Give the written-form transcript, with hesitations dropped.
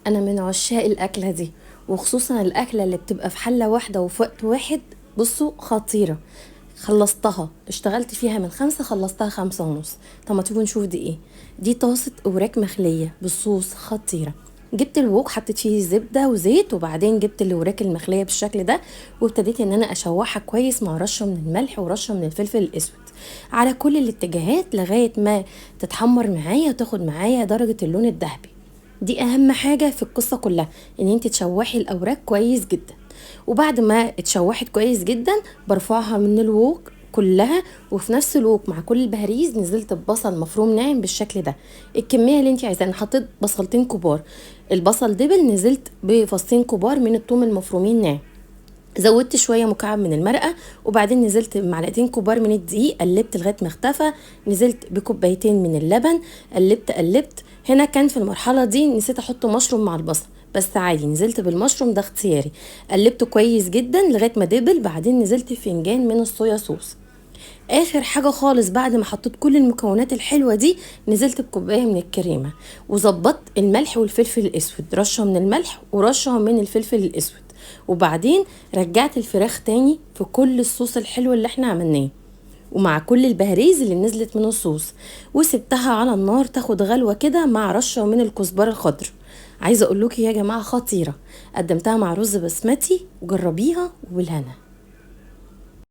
انا من عشاق الاكله دي، وخصوصا الاكله اللي بتبقى في حله واحده وفي وقت واحد. بصوا خطيره. خلصتها، اشتغلت فيها من 5 خلصتها 5:30. طب ما تيجوا نشوف دي ايه. دي طاسه اوراق مخليه بالصوص خطيره. جبت الوok حطيت فيه زبده وزيت، وبعدين جبت الوراك المخليه بالشكل ده، وابتديت ان انا اشوحها كويس مع رشه من الملح ورشه من الفلفل الاسود على كل الاتجاهات لغايه ما تتحمر معايا وتاخد معايا درجه اللون الذهبي. دي اهم حاجة في القصة كلها، ان انت تشوحي الاوراق كويس جدا. وبعد ما اتشوحت كويس جدا برفعها من الوok كلها، وفي نفس الوك مع كل البهاريز نزلت ببصل مفروم ناعم بالشكل ده. الكمية اللي انت عايزاها، انا حطيت بصلتين كبار. البصل دبل نزلت بفصين كبار من الثوم المفرومين ناعم. زودت شويه مكعب من المرقه، وبعدين نزلت بمعلقتين كبار من الدقيق، قلبت لغايه ما اختفى. نزلت بكوبايتين من اللبن، قلبت. هنا كان في المرحله دي نسيت احط مشروم مع البصل، بس عادي نزلت بالمشروم ده اختياري. قلبته كويس جدا لغايه ما دبل، بعدين نزلت بفنجان من الصويا صوص. اخر حاجه خالص بعد ما حطيت كل المكونات الحلوه دي، نزلت بكوبايه من الكريمه، وظبطت الملح والفلفل الاسود، رشه من الملح ورشه من الفلفل الاسود. وبعدين رجعت الفراخ تاني في كل الصوص الحلو اللي احنا عملناه، ومع كل البهاريز اللي نزلت من الصوص، وسبتها على النار تاخد غلوه كده مع رشه من الكزبره الخضر. عايزه اقول لكم يا جماعه خطيره. قدمتها مع رز بسمتي، وجربيها وبالهنا.